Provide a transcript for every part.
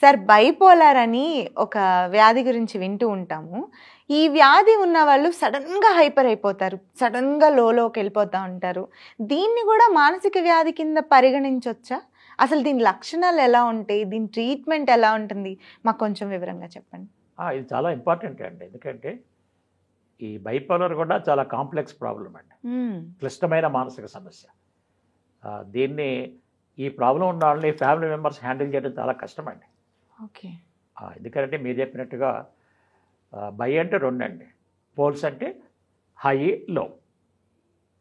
Sir bipolar అని ఒక వ్యాధి గురించి వింటూ ఉంటాము. ఈ వ్యాధి ఉన్న వాళ్ళు సడన్గా హైపర్ అయిపోతారు, సడన్గా లోకి వెళ్ళిపోతూ ఉంటారు. దీన్ని కూడా మానసిక వ్యాధి కింద పరిగణించవచ్చా? అసలు దీని లక్షణాలు ఎలా ఉంటాయి, దీని ట్రీట్మెంట్ ఎలా ఉంటుంది, మాకు కొంచెం వివరంగా చెప్పండి. ఇది చాలా ఇంపార్టెంట్ అండి. ఎందుకంటే ఈ బైపోలర్ కూడా చాలా కాంప్లెక్స్ ప్రాబ్లం అండి, క్లిష్టమైన మానసిక సమస్య. దీన్ని ఈ ప్రాబ్లం ఉన్న వాళ్ళని ఫ్యామిలీ మెంబర్స్ హ్యాండిల్ చేయడం చాలా కష్టం అండి. ఓకే. ఎందుకంటే మీరు చెప్పినట్టుగా బై అంటే 2 అండి, పోల్స్ అంటే హై లో,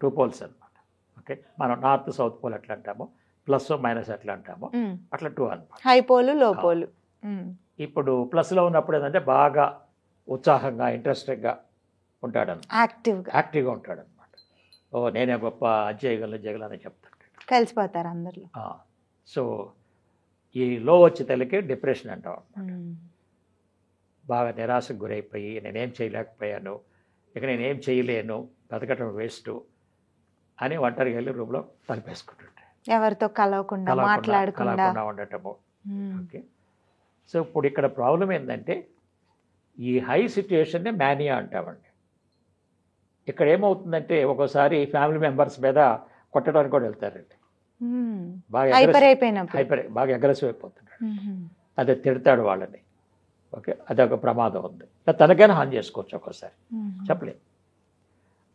2 పోల్స్ అనమాట. ఓకే, మనం నార్త్ సౌత్ పోల్ ఎట్లా అంటాము, ప్లస్ మైనస్ ఎట్లా అంటాము, అట్లా 2 అనమాట. హై పోలు లో పోలు. ఇప్పుడు ప్లస్లో ఉన్నప్పుడు ఏంటంటే బాగా ఉత్సాహంగా ఇంట్రెస్టింగ్గా ఉంటాడని, యాక్టివ్గా ఉంటాడనమాట. నేనే గొప్ప జయగలను అని చెప్తాను, కలిసిపోతారు అందరిలో. సో ఈ లో వచ్చే తల్లికి డిప్రెషన్ అంటాం అనమాట. బాగా నిరాశకు గురైపోయి నేనేం చేయలేకపోయాను, ఇక నేనేం చేయలేను, బతకటం వేస్ట్ అని ఒంటరిగా వెళ్ళి రూమ్లో తలిపేసుకుంటుంటే, ఎవరితో కలవకుండా మాట్లాడకుండా ఉండటము. ఓకే, సో ఇప్పుడు ఇక్కడ ప్రాబ్లం ఏంటంటే ఈ హై సిచ్యుయేషన్ని మేనియా అంటామండి. ఇక్కడ ఏమవుతుందంటే ఒక్కోసారి ఫ్యామిలీ మెంబర్స్ మీద కొట్టడానికి కూడా వెళ్తారండి. బాగా అగ్రెసివ్ అయిపోతున్నాడు, అదే తిడతాడు వాళ్ళని. ఓకే, అదొక ప్రమాదం ఉంది. తనకైనా హాని చేసుకోవచ్చు ఒక్కోసారి, చెప్పలేదు.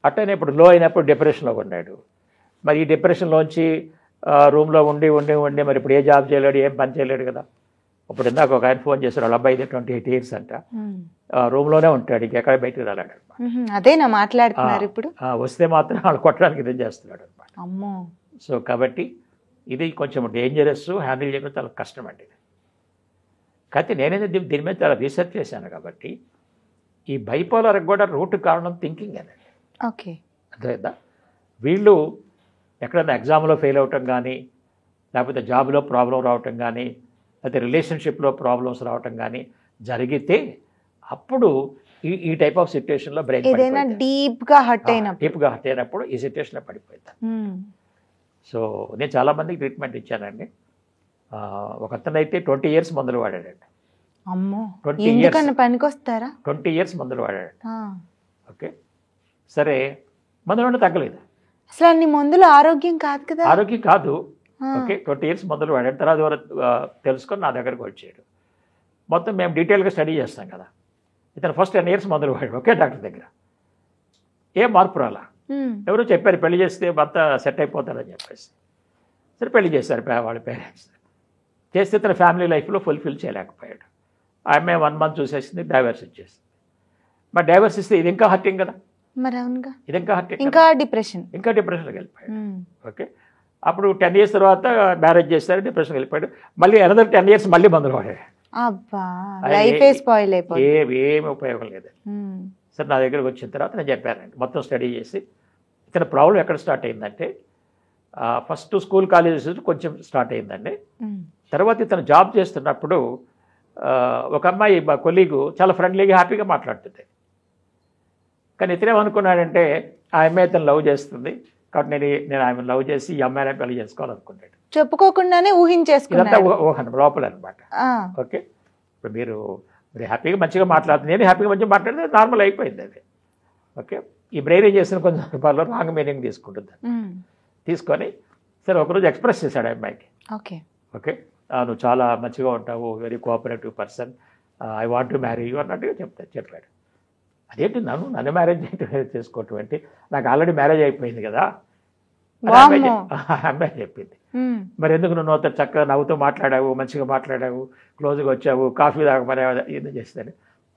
అట్టనే ఇప్పుడు లో అయినప్పుడు డిప్రెషన్లో ఉన్నాడు. మరి ఈ డిప్రెషన్లోంచి రూమ్లో ఉండి ఉండి ఉండి మరి ఇప్పుడు ఏ జాబ్ చేయలేడు, ఏం పని చేయలేడు కదా. ఇప్పుడు ఇందాక ఒక ఆయన ఫోన్ చేశారు, వాళ్ళ అబ్బాయి 28 years అంట, రూమ్లోనే ఉంటాడు, ఇంకెక్కడ బయటకు రాలేడు అనమాట. అదేనా మాట్లాడుతున్నారు ఇప్పుడు? వస్తే మాత్రం వాళ్ళు కొట్టడానికి ఇది చేస్తున్నాడు అనమాట. సో కాబట్టి ఇది కొంచెం డేంజరస్, హ్యాండిల్ చేయడం చాలా కష్టం అండి. కాకపోతే నేనైతే దీని మీద చాలా రీసెర్చ్ చేశాను కాబట్టి ఈ బైపోలర్కి కూడా రూట్ కారణం థింకింగ్ అనండి. ఓకే, అర్థమైందా? వీళ్ళు ఎక్కడైనా ఎగ్జామ్లో ఫెయిల్ అవటం కానీ, లేకపోతే జాబ్లో ప్రాబ్లం రావటం కానీ, లేకపోతే రిలేషన్షిప్లో ప్రాబ్లమ్స్ రావటం కానీ జరిగితే అప్పుడు ఈ టైప్ ఆఫ్ సిచ్యువేషన్లో బ్రెయిన్ డీప్గా హర్ట్ అయినప్పుడు ఈ సిచ్యువేషన్లో పడిపోతాను. సో నేను చాలామందికి ట్రీట్మెంట్ ఇచ్చానండి. ఒక అతనైతే 20 years మందులు వాడాడండి. 20 years మందులు వాడాడు. ఓకే, సరే మందులు తగ్గలేదు. అసలు అన్ని మందులు ఆరోగ్యం కాదు కదా. ఆరోగ్యం కాదు. ఓకే, 20 years మందులు వాడాడు. తర్వాత తెలుసుకొని నా దగ్గరకు వచ్చాడు. మొత్తం మేము డీటెయిల్గా స్టడీ చేస్తాం కదా. ఇతను ఫస్ట్ 10 years మందులు వాడాడు ఒకే డాక్టర్ దగ్గర, ఏం మార్పు రాలా. ఎవరో చెప్పారు పెళ్లి చేస్తే భర్త సెట్ అయిపోతాడని చెప్పేసి. సరే పెళ్లి చేశారు వాళ్ళ పేరెంట్స్. చేస్తే తన ఫ్యామిలీ లైఫ్లో ఫుల్ఫిల్ చేయలేకపోయాడు. ఆ అమ్మాయి 1 month చూసేసింది, డైవర్స్ ఇచ్చేసింది. మరి డైవర్స్ ఇస్తే ఇది ఇంకా హర్టింగ్ కదా. ఇది ఇంకా హర్టింగ్, ఇంకా డిప్రెషన్కి వెళ్ళిపోయాడు. ఓకే, అప్పుడు 10 years తర్వాత మ్యారేజ్ చేస్తారు, డిప్రెషన్కి వెళ్ళిపోయాడు. మళ్ళీ అనదర్ 10 years మళ్ళీ మందులు వాడాడు. ఏమి ఉపయోగం లేదు. సరే నా దగ్గరకు వచ్చిన తర్వాత నేను చెప్పానండి, మొత్తం స్టడీ చేసి ఇతని ప్రాబ్లం ఎక్కడ స్టార్ట్ అయిందంటే ఫస్ట్ స్కూల్ కాలేజెస్ కొంచెం స్టార్ట్ అయిందండి. తర్వాత ఇతను జాబ్ చేస్తున్నప్పుడు ఒక అమ్మాయి మా కొలీగు చాలా ఫ్రెండ్లీగా హ్యాపీగా మాట్లాడుతుంది. కానీ ఇతనేమనుకున్నాడంటే ఆ అమ్మాయి ఇతను లవ్ చేస్తుంది కాబట్టి నేను ఆమె లవ్ చేసి ఈ అమ్మాయిని పెళ్లి చేసుకోవాలనుకున్నాడు. చెప్పుకోకుండానే ఊహించేసుకున్నాడు, ఊహన లోపల అనమాట. ఓకే, ఇప్పుడు మీరు హ్యాపీగా మంచిగా మాట్లాడుతుంది, నేను హ్యాపీగా మంచిగా మాట్లాడితే నార్మల్ అయిపోయింది అది. ఓకే, ఈ బ్రెయిన్ చేసిన కొంచెం రూపాయలు రాంగ్ మీనింగ్ తీసుకుంటుంది. తీసుకొని సరే ఒకరోజు ఎక్స్ప్రెస్ చేశాడు ఆ అమ్మాయికి. ఓకే, నువ్వు చాలా మంచిగా ఉంటావు, very cooperative person, I want to marry you అన్నట్టుగా చెప్పాడు. అదేంటి నన్ను మ్యారేజ్ చేసుకోవటం అంటే, నాకు ఆల్రెడీ మ్యారేజ్ అయిపోయింది కదా అమ్మాయి చెప్పింది. మరి ఎందుకు నువ్వు నవ్వుతా చక్కగా నవ్వుతూ మాట్లాడావు, మంచిగా మాట్లాడావు, క్లోజ్గా వచ్చావు, కాఫీ తాగమని ఏదో చేస్తాను.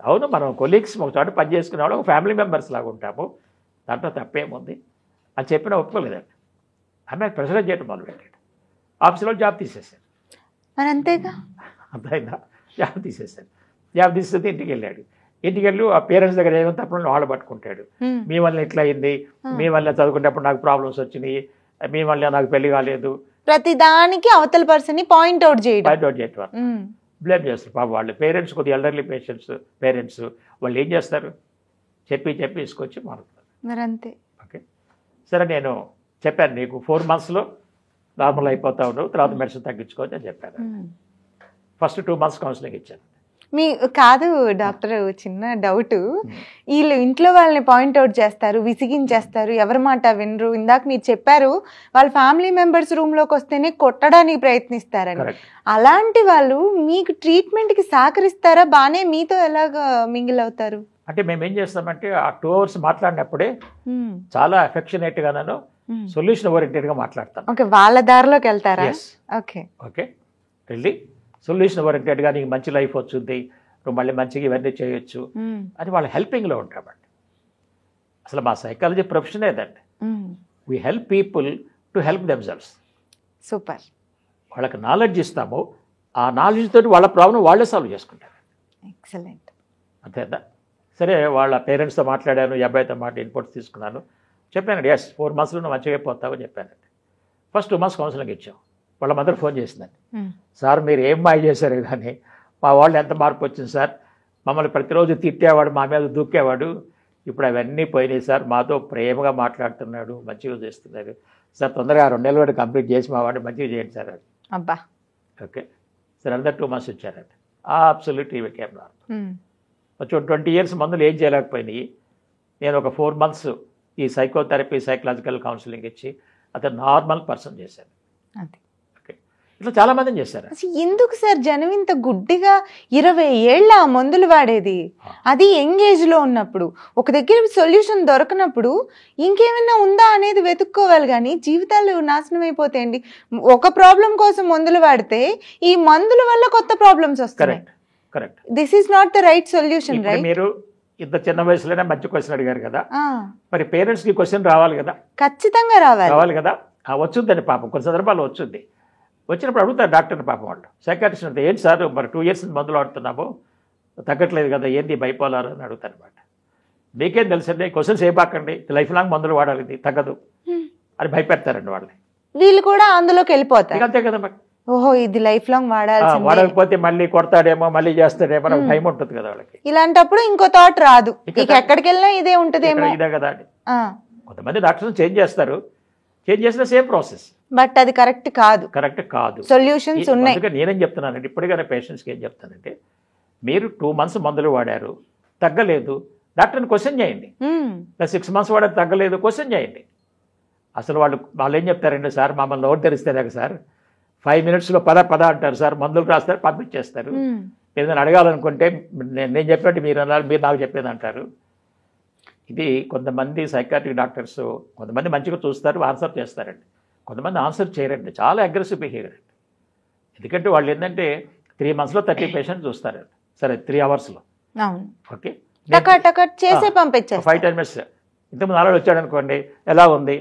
అవును, మనం కొలీగ్స్ ఒక చోట పని చేసుకునే వాళ్ళు ఒక ఫ్యామిలీ మెంబర్స్ లాగా ఉంటాము, దాంట్లో తప్పేముంది అని చెప్పినా ఒప్పుకోలేదండి. అమ్మాయి ప్రెషరైజ్ చేయడం మొదలుపెట్టాడు. ఆఫీస్లో జాబ్ తీసేశారు. అంతేగా, అంతైందా, జాబ్ తీసేశారు. జాబ్ తీసేస్తే ఇంటికి వెళ్ళాడు. ఇంటికి వెళ్ళి ఆ పేరెంట్స్ దగ్గర ఏమో తప్పుడు వాళ్ళు పట్టుకుంటాడు. మీ వల్ల ఎట్లా అయింది, మీ వల్ల చదువుకునేటప్పుడు నాకు ప్రాబ్లమ్స్ వచ్చినాయి, మీ వల్ల నాకు పెళ్లి కాలేదు, ప్రతి దానికి అవతల పర్సన్ పాయింట్అవుట్ చేయడం, బ్లేమ్ చేస్తారు. పాపం వాళ్ళు పేరెంట్స్ కొద్దిగా ఎల్డర్లీ పేరెంట్స్ వాళ్ళు ఏం చేస్తారు, చెప్పి తీసుకొచ్చి మారుతారు. మరి అంతే. ఓకే, సరే నేను చెప్పాను నీకు 4 months నార్మల్ అయిపోతా ఉండవు, తర్వాత మెడిసిన్ తగ్గించుకోవచ్చు అని చెప్పాను. ఫస్ట్ 2 months కౌన్సిలింగ్ ఇచ్చాను. మీ కాదు డాక్టర్, చిన్న డౌట్. వీళ్ళు ఇంట్లో వాళ్ళని పాయింట్అవుట్ చేస్తారు, విసిగించేస్తారు, ఎవరి మాట వినరు. ఇందాక మీరు చెప్పారు వాళ్ళ ఫ్యామిలీ మెంబర్స్ రూమ్లోకి వస్తేనే కొట్టడానికి ప్రయత్నిస్తారని. కరెక్ట్. అలాంటి వాళ్ళు మీకు ట్రీట్మెంట్కి సహకరిస్తారా? బాగానే మీతో ఎలాగ మింగిల్ అవుతారు? అంటే మేము ఏం చేస్తామంటే ఆ 2 hours మాట్లాడినప్పుడే చాలా అఫెక్షనేట్గా నేను సొల్యూషన్ ఓరియంటెడ్గా మాట్లాడతాను. ఓకే, వాళ్ళ దారిలోకి వెళ్తారా? ఓకే ఓకే, వెళ్ళి సొల్యూషన్ ఓరియంటెడ్గా నీకు మంచి లైఫ్ వచ్చింది, నువ్వు మళ్ళీ మంచిగా ఇవన్నీ చేయొచ్చు అని వాళ్ళ హెల్పింగ్లో ఉంటామండి. అసలు మా సైకాలజీ ప్రొఫెషన్ ఏదండి, we help people to help themselves. Super. వాళ్ళకి నాలెడ్జ్ ఇస్తాము, ఆ నాలెడ్జ్ తోటి వాళ్ళ ప్రాబ్లం వాళ్ళే సాల్వ్ చేసుకుంటారు. ఎక్సలెంట్. అంతేదా? సరే, వాళ్ళ పేరెంట్స్తో మాట్లాడాను, ఈ అబ్బాయితో ఇన్పుట్స్ తీసుకున్నాను, చెప్పానండి. ఎస్ 4 monthsలో నువ్వు మంచిగా అయిపోతావని చెప్పానండి. ఫస్ట్ 2 months కౌన్సిలింగ్ ఇచ్చాం. వాళ్ళ మదర్ ఫోన్ చేసిందండి, సార్ మీరు ఏం మాయ చేశారు కానీ మా వాళ్ళు ఎంత మార్పు వచ్చింది సార్, మమ్మల్ని ప్రతిరోజు తిట్టేవాడు, మా మీద దూకేవాడు, ఇప్పుడు అవన్నీ పోయినాయి సార్, మాతో ప్రేమగా మాట్లాడుతున్నాడు, మంచిగా చేస్తున్నాడు సార్, తొందరగా 2 నెలల వాడు కంప్లీట్ చేసి మా వాడిని మంచిగా చేయండి సార్ అని. అబ్బా. ఓకే సార్, అందరు 2 months ఇచ్చారండి. Absolutely we came normal. కొంచెం 20 years మందులు ఏం చేయలేకపోయినాయి. నేను ఒక 4 months ఈ సైకోథెరపీ, సైకలాజికల్ కౌన్సిలింగ్ ఇచ్చి అతను నార్మల్ పర్సన్ చేశాను. ఓకే, ఇట్లా చాలామందిని చేశారు. ఎందుకు సార్ జనం ఇంత గుడ్డిగా 20 ఏళ్ళ మందులు వాడేది? అది యంగ్ ఏజ్లో ఉన్నప్పుడు, ఒక దగ్గర సొల్యూషన్ దొరకనప్పుడు ఇంకేమైనా ఉందా అనేది వెతుక్కోవాలి, కానీ జీవితాలు నాశనం అయిపోతాయండి. ఒక ప్రాబ్లం కోసం మందులు వాడితే ఈ మందుల వల్ల కొత్త ప్రాబ్లమ్స్ వస్తాయి. Correct. This is not the right solution, right? మీరు ఇంత చిన్న వయసులోనే మంచి క్వశ్చన్ అడిగారు కదా, మరి పేరెంట్స్కి క్వశ్చన్ రావాలి కదా. ఖచ్చితంగా రావాలి కదా. వచ్చిందండి పాపం, కొన్ని సందర్భాలు వచ్చింది. వచ్చినప్పుడు అడుగుతారు డాక్టర్ని, పాపం వాళ్ళు సైకాట్రిస్ట్ అంటే, ఏంటి సార్ మరి 2 years మందులు ఆడుతున్నాము తగ్గట్లేదు కదా, ఏంటి బైపోలార్ అని అడుగుతారు అనమాట. మీకేం తెలుసండి, క్వశ్చన్స్ ఏ పాకండి, లైఫ్ లాంగ్ మందులు వాడాలి, ఇది తగ్గదు అని భయపెడతారండి వాళ్ళని. వీళ్ళు కూడా అందులోకి వెళ్ళిపోతారు. అంతే కదా మరి. ఓహో, ఇది లైఫ్ లాంగ్ వాడాలి, వాడకపోతే మళ్ళీ కొడతాడేమో, మళ్ళీ చేస్తాడేమో అని భయం ఉంటుంది కదా వాళ్ళకి. ఇలాంటప్పుడు ఇంకో థాట్ రాదు, ఇక ఎక్కడికి వెళ్ళినా ఇదే ఉంటుందేమో. ఇదే కదా అండి. కొంతమంది డాక్టర్స్ చేంజ్ చేస్తారు, చేంజ్ చేసిన సేమ్ ప్రాసెస్, బట్ అది కరెక్ట్ కాదు. సొల్యూషన్స్ ఉన్నాయి. అందుకే నేనేం చెప్తున్నానండి, ఇప్పటికైనా పేషెంట్స్కి ఏం చెప్తానంటే, మీరు 2 months మందులు వాడారు, తగ్గలేదు, డాక్టర్ని క్వశ్చన్ చేయండి. 6 months వాడారు, తగ్గలేదు, క్వశ్చన్ చేయండి. అసలు వాళ్ళు ఏం చెప్తారండి, సార్ మమ్మల్ని నోరు తెరిస్తేనే సార్ 5 minutesలో పద అంటారు సార్, మందులు రాస్తారు, పంపించేస్తారు. ఏదైనా అడగాలనుకుంటే నేను చెప్పినట్టు మీరు అన్నారు, మీరు నాకు చెప్పేది అంటారు. ఇది కొంతమంది సైకాట్రిక్ డాక్టర్స్ కొంతమంది మంచిగా చూస్తారు, ఆన్సర్ చేస్తారండి, కొంతమంది ఆన్సర్ చేయరండి, చాలా అగ్రెసివ్ బిహేవియర్ అండి. ఎందుకంటే వాళ్ళు ఏంటంటే 3 monthsలో 30 patients చూస్తారండి, సరే 3 hours. Okay, 5-10 minutes. ఇంతకుముందు నాలుగు వచ్చాడు అనుకోండి, ఎలా ఉంది,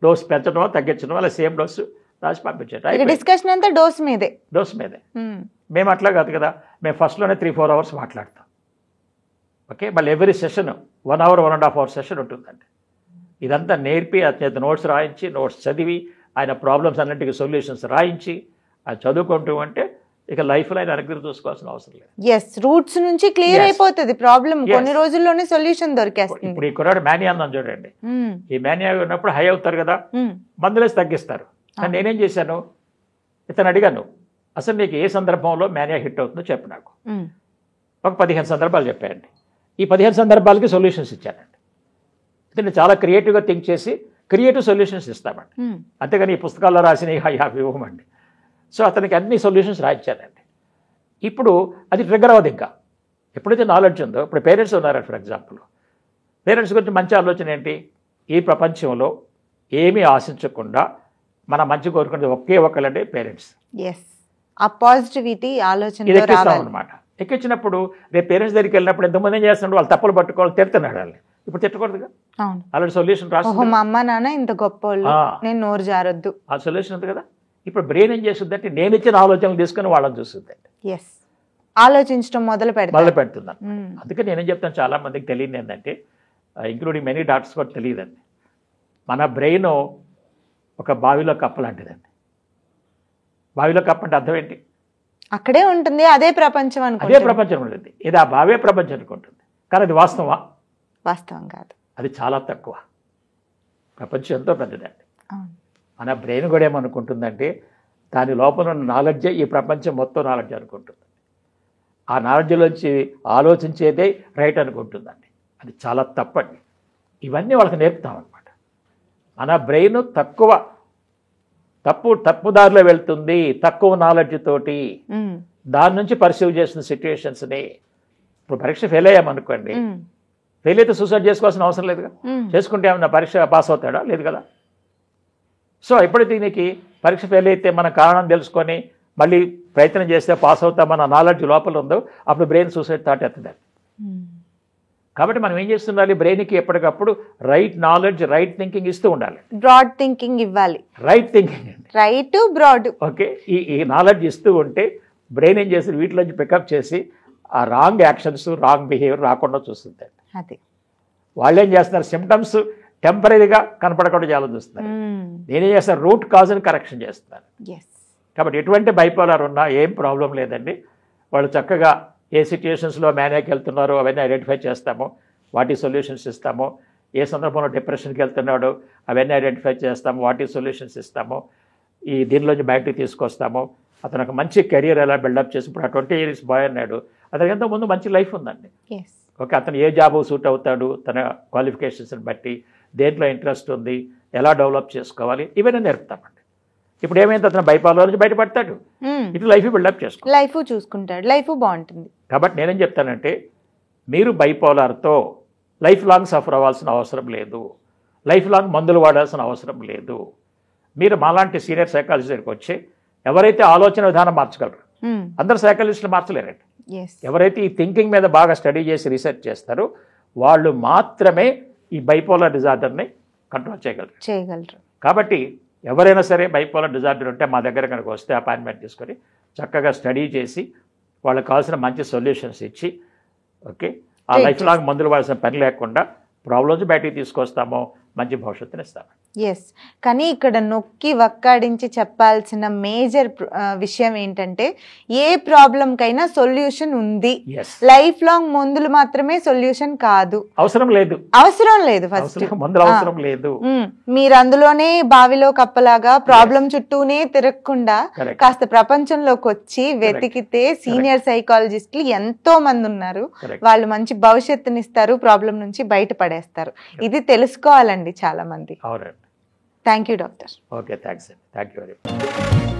డోస్ పెంచడమో తగ్గించడం, అలా సేమ్ డోసు రాసి పంపించారు. డిస్కషన్ అంతా డోస్ మీదే. మేము అట్లా కాదు కదా, మేము ఫస్ట్లోనే 3-4 hours మాట్లాడతాం. ఓకే, మళ్ళీ every session 1 hour 1.5 hour session ఉంటుందండి. ఇదంతా నేర్పి అతని నోట్స్ రాయించి, నోట్స్ చదివి, ఆయన ప్రాబ్లమ్స్ అన్నింటికి సొల్యూషన్స్ రాయించి అది చదువుకుంటూ అంటే ఇక లైఫ్లో ఆయన అనుగ్రహం చూసుకోవాల్సిన అవసరం లేదు. ఎస్, రూట్స్ నుంచి క్లియర్ అయిపోతుంది ప్రాబ్లం, కొన్ని రోజుల్లోనే సొల్యూషన్ దొరికేస్తుంది. ఇప్పుడు ఈ కుర్రాడు మేనియా అన్నాను చూడండి, ఈ మేనియా ఉన్నప్పుడు హై అవుతారు కదా, మందులేసి తగ్గిస్తారు. కానీ నేనేం చేశాను, ఇతను అడిగాను, అసలు నీకు ఏ సందర్భంలో మేనియా హిట్ అవుతుందో చెప్పు నాకు. ఒక 15 సందర్భాలు చెప్పాయండి. ఈ 15 సందర్భాలకి సొల్యూషన్స్ ఇచ్చానండి. ఇతను చాలా క్రియేటివ్గా థింక్ చేసి క్రియేటివ్ సొల్యూషన్స్ ఇస్తామండి, అంతేగాని ఈ పుస్తకాల్లో రాసిన అవి ఇవ్వమండి. సో అతనికి అన్ని సొల్యూషన్స్ రాయించానండి. ఇప్పుడు అది ట్రిగ్గర్ అవ్వదు. ఇంకా ఎప్పుడైతే నాలెడ్జ్ ఉందో, ఇప్పుడు పేరెంట్స్ ఉన్నారండి ఫర్ ఎగ్జాంపుల్, పేరెంట్స్ గురించి మంచి ఆలోచన ఏంటి, ఈ ప్రపంచంలో ఏమీ ఆశించకుండా మన మంచి కోరుకునేది ఒకే ఒకళ్ళంటే పేరెంట్స్. ఆ పాజిటివిటీ ఆలోచన అనమాట. ఎక్కించినప్పుడు రేపు పేరెంట్స్ దగ్గరికి వెళ్ళినప్పుడు ఎంతమంది ఏం చేస్తున్నాడు, వాళ్ళు తప్పులు పట్టుకోవాలి, తిడుతున్నాడు వాళ్ళని. ఇప్పుడు తిట్టకూడదుగా, అలాంటి సొల్యూషన్ రాస్తుంది. మా అమ్మ నాన్న ఇంత గొప్ప నేను నోరు జారొద్దు, ఆ సొల్యూషన్ ఉంది కదా. ఇప్పుడు బ్రెయిన్ ఏం చేస్తుందంటే నేను ఇచ్చిన ఆలోచనలు తీసుకుని వాళ్ళని చూస్తుందండి, ఆలోచించడం మొదలు పెడుతున్నాను. అందుకే నేనేం చెప్తాను, చాలా మందికి తెలియదు ఏంటంటే, ఇంక్లూడింగ్ మెనీ డాక్టర్స్ కూడా తెలియదండి, మన బ్రెయిన్ ఒక బావిలో కప్ప లాంటిదండి. బావిలో కప్ప అంటే అర్థం ఏంటి, అక్కడే ఉంటుంది, అదే ప్రపంచం అదే ప్రపంచం ఉంటుంది. ఇది ఆ బావే ప్రపంచం అనుకుంటుంది, కానీ అది వాస్తవం కాదు, అది చాలా తక్కువ. ప్రపంచం ఎంతో పెద్దదండి. మన బ్రెయిన్ కూడా ఏమనుకుంటుందంటే దాని లోపల ఉన్న నాలెడ్జే ఈ ప్రపంచం మొత్తం నాలెడ్జ్ అనుకుంటుంది. ఆ నాలెడ్జ్లోంచి ఆలోచించేదే రైట్ అనుకుంటుందండి. అది చాలా తప్పండి. ఇవన్నీ వాళ్ళకి నేర్పుతామన్నమాట. మన బ్రెయిన్ తప్పుదారిలో వెళ్తుంది, తక్కువ నాలెడ్జ్ తోటి. దాని నుంచి పర్సీవ్ చేసిన సిచ్యువేషన్స్ని, ఇప్పుడు పరీక్ష ఫెయిల్ అయ్యామనుకోండి, ఫెయిల్ అయితే సూసైడ్ చేసుకోవాల్సిన అవసరం లేదుగా. చేసుకుంటే ఏమన్నా పరీక్ష పాస్ అవుతాడా? లేదు కదా. సో ఎప్పుడైతే దీనికి పరీక్ష ఫెయిల్ అయితే మన కారణం తెలుసుకొని మళ్ళీ ప్రయత్నం చేస్తే పాస్ అవుతామన్న నాలెడ్జ్ లోపల ఉందో అప్పుడు బ్రెయిన్ సూసైడ్ థాట్ ఎత్తదండి. కాబట్టి మనం ఏం చేస్తుండాలి, బ్రెయిన్కి ఎప్పటికప్పుడు రైట్ నాలెడ్జ్, రైట్ థింకింగ్ ఇస్తూ ఉండాలి. బ్రాడ్ థింకింగ్ ఇవ్వాలి. రైట్ థింకింగ్ అండి, రైట్ బ్రాడ్. ఓకే. ఈ నాలెడ్జ్ ఇస్తూ ఉంటే బ్రెయిన్ ఏం చేసి వీటిలోంచి పికప్ చేసి ఆ రాంగ్ యాక్షన్స్, రాంగ్ బిహేవియర్ రాకుండా చూస్తుంది. అది వాళ్ళు ఏం చేస్తున్నారు, సిమ్టమ్స్ టెంపరీగా కనపడకుండా చాలా చూస్తున్నారు. నేనేం చేస్తాను, రూట్ కాజ్ని కరెక్షన్ చేస్తున్నాను. కాబట్టి ఎటువంటి బైపోలార్ ఉన్నా ఏం ప్రాబ్లం లేదండి. వాళ్ళు చక్కగా ఏ సిచ్యుయేషన్స్లో మేనేజ్కి వెళ్తున్నారో అవన్నీ ఐడెంటిఫై చేస్తాము, వాటి సొల్యూషన్స్ ఇస్తాము. ఏ సందర్భంలో డిప్రెషన్కి వెళ్తున్నాడో అవన్నీ ఐడెంటిఫై చేస్తాము, వాటి సొల్యూషన్స్ ఇస్తాము. దీనిలోంచి బయటకు తీసుకొస్తాము. అతను ఒక మంచి కెరీర్ ఎలా బిల్డప్ చేసి, ఇప్పుడు 20 years బాయ్ అన్నాడు, అతనికి ఎంతో ముందు మంచి లైఫ్ ఉందండి. ఓకే, అతను ఏ జాబ్ సూట్ అవుతాడు, తన క్వాలిఫికేషన్స్ని బట్టి దేంట్లో ఇంట్రెస్ట్ ఉంది, ఎలా డెవలప్ చేసుకోవాలి, ఇవన్నీ నేర్పుతామండి. ఇప్పుడు ఏమైంది, అతను బైపోలార్ నుంచి బయటపడతాడు, ఇటు లైఫ్ బిల్డప్ చేసుకో, లైఫ్ చూసుకుంటాడు, లైఫ్ బాగుంటుంది. కాబట్టి నేనేం చెప్తానంటే, మీరు బైపోలార్తో లైఫ్ లాంగ్ సఫర్ అవ్వాల్సిన అవసరం లేదు, లైఫ్ లాంగ్ మందులు వాడాల్సిన అవసరం లేదు. మీరు మాలాంటి సీనియర్ సైకాలజిస్ట్ దగ్గరికి వచ్చి ఎవరైతే ఆలోచన విధానం మార్చగలరు, అందరు సైకాలజిస్టులు మార్చలేరండి. ఎవరైతే ఈ థింకింగ్ మీద బాగా స్టడీ చేసి రీసెర్చ్ చేస్తారో వాళ్ళు మాత్రమే ఈ బైపోలార్ డిజార్డర్ని కంట్రోల్ చేయగలరు. కాబట్టి ఎవరైనా సరే బైపోలార్ డిజార్డర్ ఉంటే మా దగ్గర కనుక వస్తే అపాయింట్మెంట్ తీసుకొని చక్కగా స్టడీ చేసి వాళ్ళకి కావాల్సిన మంచి సొల్యూషన్స్ ఇచ్చి, ఓకే, ఆ లైఫ్ లాంగ్ మందులు వాడాల్సిన పని లేకుండా ప్రాబ్లమ్స్ బయటికి తీసుకొస్తామో, మంచి భవిష్యత్తుని ఇస్తాము. కానీ ఇక్కడ నొక్కి వక్కాడించి చెప్పాల్సిన మేజర్ విషయం ఏంటంటే, ఏ ప్రాబ్లంకైనా సొల్యూషన్ ఉంది. లైఫ్ లాంగ్ మందులు మాత్రమే సొల్యూషన్ కాదు, అవసరం లేదు. ఫస్ట్ మందులు అవసరం లేదు. మీరు అందులోనే బావిలో కప్పలాగా ప్రాబ్లం చుట్టూనే తిరగకుండా కాస్త ప్రపంచంలోకి వచ్చి వెతికితే సీనియర్ సైకాలజిస్టులు ఎంతో మంది ఉన్నారు. వాళ్ళు మంచి భవిష్యత్తునిస్తారు, ప్రాబ్లం నుంచి బయటపడేస్తారు. ఇది తెలుసుకోవాలండి చాలా మంది. అవునండి. Thank you, doctor. Okay, thanks. Thank you very much.